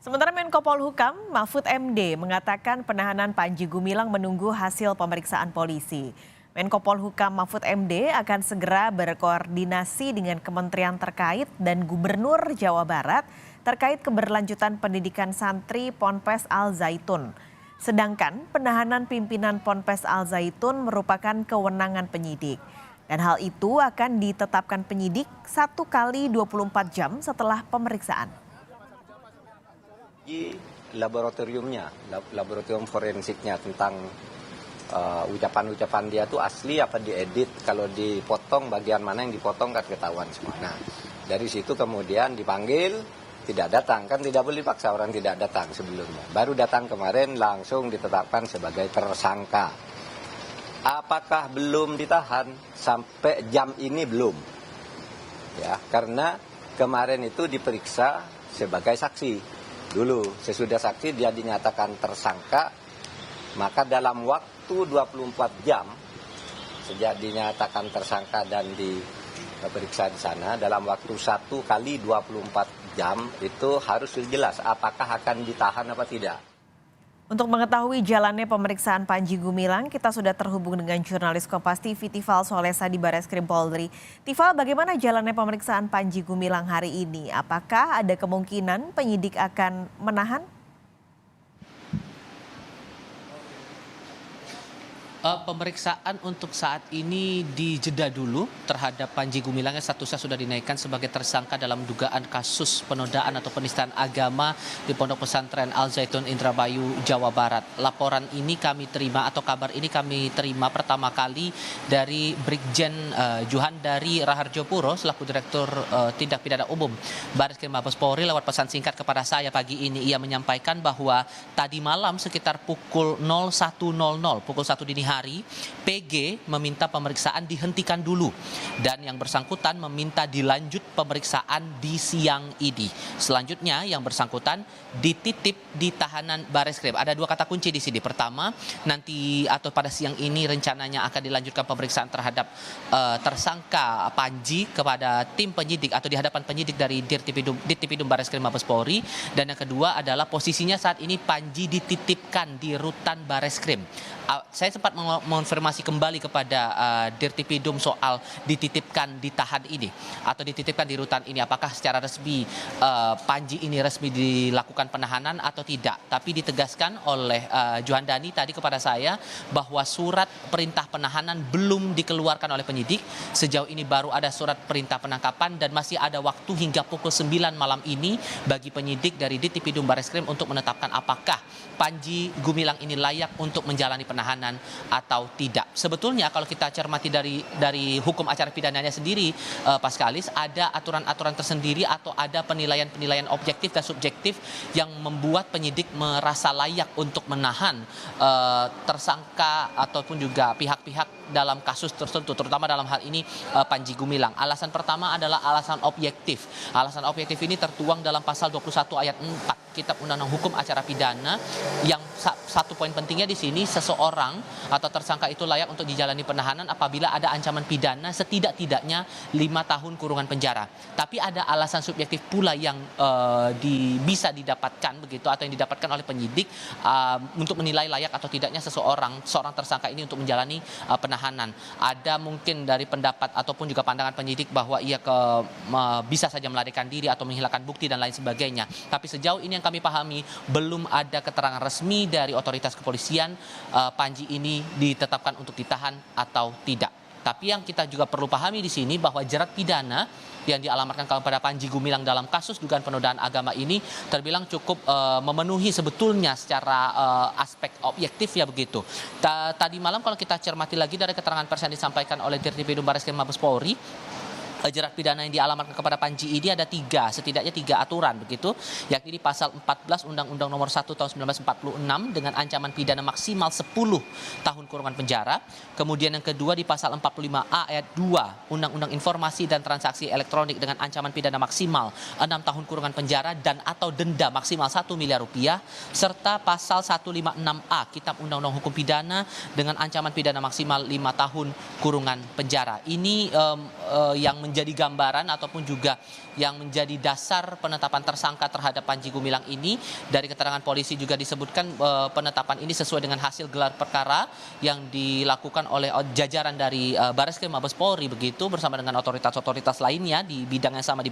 Sementara Menko Polhukam Mahfud MD mengatakan penahanan Panji Gumilang menunggu hasil pemeriksaan polisi. Menko Polhukam Mahfud MD akan segera berkoordinasi dengan kementerian terkait dan Gubernur Jawa Barat terkait keberlanjutan pendidikan santri Ponpes Al Zaitun. Sedangkan penahanan pimpinan Ponpes Al Zaitun merupakan kewenangan penyidik. Dan hal itu akan ditetapkan penyidik 1 kali 24 jam setelah pemeriksaan. Di laboratoriumnya, laboratorium forensiknya tentang ucapan-ucapan dia itu asli apa diedit, kalau dipotong bagian mana yang dipotong kan ketahuan semua. Nah, dari situ kemudian dipanggil, tidak datang, kan tidak boleh dipaksa orang tidak datang sebelumnya. Baru datang kemarin langsung ditetapkan sebagai tersangka. Apakah belum ditahan? Sampai jam ini belum. Ya, karena kemarin itu diperiksa sebagai saksi. Dulu sesudah saksi dia dinyatakan tersangka, maka dalam waktu 24 jam sejak dinyatakan tersangka dan diperiksa di sana, dalam waktu 1 kali 24 jam itu harus jelas apakah akan ditahan apa tidak. Untuk mengetahui jalannya pemeriksaan Panji Gumilang, kita sudah terhubung dengan jurnalis Kompas TV Tifal Solesa di Barreskrim Polri. Tifal, bagaimana jalannya pemeriksaan Panji Gumilang hari ini? Apakah ada kemungkinan penyidik akan menahan? Pemeriksaan untuk saat ini dijeda dulu terhadap Panji Gumilang yang statusnya sudah dinaikkan sebagai tersangka dalam dugaan kasus penodaan atau penistaan agama di Pondok Pesantren Al Zaitun Indramayu, Jawa Barat. Laporan ini kami terima atau kabar ini kami terima pertama kali dari Brigjen Juhandari Raharjo Puro selaku Direktur Tindak Pidana Umum Barreskrim Mabes Polri. Lewat pesan singkat kepada saya pagi ini, ia menyampaikan bahwa tadi malam sekitar pukul 01.00, pukul 1 dini hari, PG meminta pemeriksaan dihentikan dulu dan yang bersangkutan meminta dilanjut pemeriksaan di siang ini. Selanjutnya yang bersangkutan dititip di tahanan Barreskrim. Ada 2 kata kunci di sini. Pertama, nanti atau pada siang ini rencananya akan dilanjutkan pemeriksaan terhadap tersangka Panji kepada tim penyidik atau di hadapan penyidik dari Dirtipidum Barreskrim Mabes Polri. Dan yang kedua adalah posisinya saat ini Panji dititipkan di rutan Barreskrim. Saya sempat mengonfirmasi kembali kepada Dirtipidum soal dititipkan ditahan ini atau dititipkan di rutan ini. Apakah secara resmi Panji ini resmi dilakukan penahanan atau tidak. Tapi ditegaskan oleh Juhandani tadi kepada saya bahwa surat perintah penahanan belum dikeluarkan oleh penyidik. Sejauh ini baru ada surat perintah penangkapan dan masih ada waktu hingga pukul 9 malam ini bagi penyidik dari Dirtipidum Barreskrim untuk menetapkan apakah Panji Gumilang ini layak untuk menjalani penahanan atau tidak. Sebetulnya kalau kita cermati dari hukum acara pidananya sendiri, Paskalis, ada aturan-aturan tersendiri atau ada penilaian-penilaian objektif dan subjektif yang membuat penyidik merasa layak untuk menahan tersangka ataupun juga pihak-pihak dalam kasus tertentu, terutama dalam hal ini Panji Gumilang. Alasan pertama adalah alasan objektif. Alasan objektif ini tertuang dalam pasal 21 ayat 4 Kitab Undang-Undang Hukum Acara Pidana, yang satu poin pentingnya di sini, seseorang atau tersangka itu layak untuk dijalani penahanan apabila ada ancaman pidana setidak-tidaknya 5 tahun kurungan penjara. Tapi ada alasan subjektif pula yang bisa didapatkan begitu atau yang didapatkan oleh penyidik untuk menilai layak atau tidaknya seorang tersangka ini untuk menjalani penahanan. Ada mungkin dari pendapat ataupun juga pandangan penyidik bahwa ia bisa saja melarikan diri atau menghilangkan bukti dan lain sebagainya. Tapi sejauh ini yang kami pahami belum ada keterangan resmi dari otoritas kepolisian Panji ini ditetapkan untuk ditahan atau tidak. Tapi yang kita juga perlu pahami di sini bahwa jerat pidana yang dialamatkan kepada Panji Gumilang dalam kasus dugaan penodaan agama ini terbilang cukup memenuhi sebetulnya secara aspek objektif ya begitu. Tadi malam kalau kita cermati lagi dari keterangan pers yang disampaikan oleh Dirtipidum Barreskrim Mabes Polri, jerat pidana yang dialamatkan kepada Panji ini ada setidaknya tiga aturan begitu, yakni di pasal 14 Undang-Undang Nomor 1 Tahun 1946 dengan ancaman pidana maksimal 10 tahun kurungan penjara. Kemudian yang kedua di pasal 45A ayat 2 Undang-Undang Informasi dan Transaksi Elektronik dengan ancaman pidana maksimal 6 tahun kurungan penjara dan atau denda maksimal 1 miliar rupiah, serta pasal 156A Kitab Undang-Undang Hukum Pidana dengan ancaman pidana maksimal 5 tahun kurungan penjara. Ini yang menjadi gambaran ataupun juga yang menjadi dasar penetapan tersangka terhadap Panji Gumilang ini. Dari keterangan polisi juga disebutkan penetapan ini sesuai dengan hasil gelar perkara yang dilakukan oleh jajaran dari Barreskrim Mabes Polri begitu, bersama dengan otoritas-otoritas lainnya di bidang yang sama di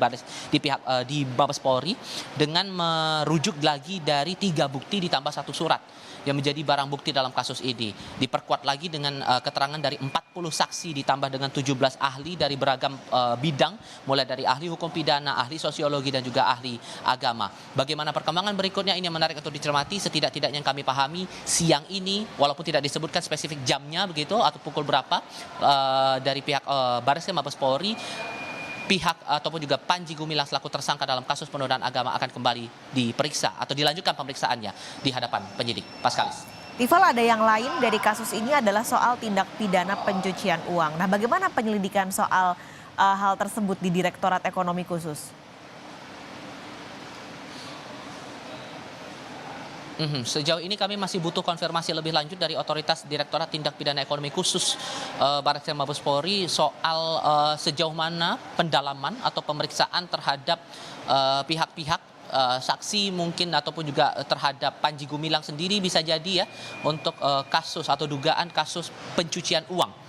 Mabes Polri, dengan merujuk lagi dari 3 bukti ditambah 1 surat yang menjadi barang bukti dalam kasus ini. Diperkuat lagi dengan keterangan dari 40 saksi ditambah dengan 17 ahli dari beragam bidang, mulai dari ahli hukum pidana, ahli sosiologi, dan juga ahli agama. Bagaimana perkembangan berikutnya ini yang menarik untuk dicermati. Setidak-tidaknya yang kami pahami siang ini, walaupun tidak disebutkan spesifik jamnya begitu atau pukul berapa, dari pihak Barreskrim Mabes Polri, pihak ataupun juga Panji Gumilang selaku tersangka dalam kasus penodaan agama akan kembali diperiksa atau dilanjutkan pemeriksaannya di hadapan penyidik. Paskalis. Tifal, ada yang lain dari kasus ini adalah soal tindak pidana pencucian uang. Nah, bagaimana penyelidikan soal hal tersebut di Direktorat Ekonomi Khusus? Sejauh ini kami masih butuh konfirmasi lebih lanjut dari otoritas Direktorat Tindak Pidana Ekonomi Khusus Barreskrim Mabes Polri soal sejauh mana pendalaman atau pemeriksaan terhadap pihak-pihak saksi mungkin ataupun juga terhadap Panji Gumilang sendiri bisa jadi ya, untuk kasus atau dugaan kasus pencucian uang.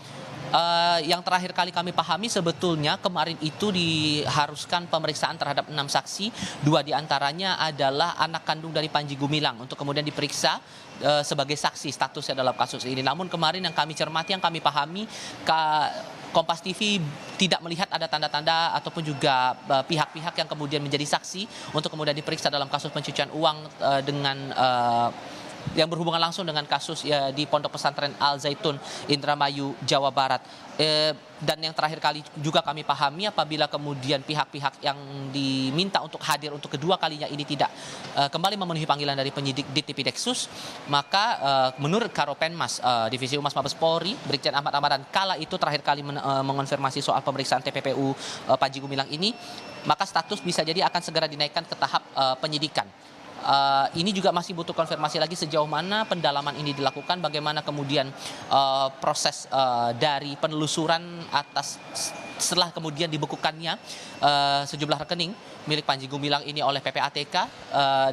Yang terakhir kali kami pahami sebetulnya kemarin itu diharuskan pemeriksaan terhadap 6 saksi, 2 diantaranya adalah anak kandung dari Panji Gumilang untuk kemudian diperiksa sebagai saksi statusnya dalam kasus ini. Namun kemarin yang kami cermati, yang kami pahami, Kompas TV tidak melihat ada tanda-tanda ataupun juga pihak-pihak yang kemudian menjadi saksi untuk kemudian diperiksa dalam kasus pencucian uang dengan yang berhubungan langsung dengan kasus di Pondok Pesantren Al Zaitun, Indramayu, Jawa Barat. Dan yang terakhir kali juga kami pahami, apabila kemudian pihak-pihak yang diminta untuk hadir untuk kedua kalinya ini tidak kembali memenuhi panggilan dari penyidik di Tipideksus, maka menurut Karopenmas Divisi Humas Mabes Polri, Brigjen Ahmad Ramadan, kala itu terakhir kali mengonfirmasi soal pemeriksaan TPPU Panji Gumilang ini, maka status bisa jadi akan segera dinaikkan ke tahap penyidikan. Ini juga masih butuh konfirmasi lagi sejauh mana pendalaman ini dilakukan, bagaimana kemudian proses dari penelusuran atas setelah kemudian dibekukannya sejumlah rekening milik Panji Gumilang ini oleh PPATK,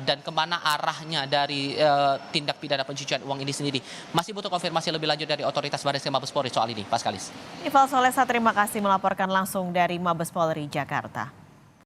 dan kemana arahnya dari tindak pidana pencucian uang ini sendiri. Masih butuh konfirmasi lebih lanjut dari otoritas Barreskrim Mabes Polri soal ini. Paskalis. Ival Solesa, terima kasih melaporkan langsung dari Mabes Polri, Jakarta.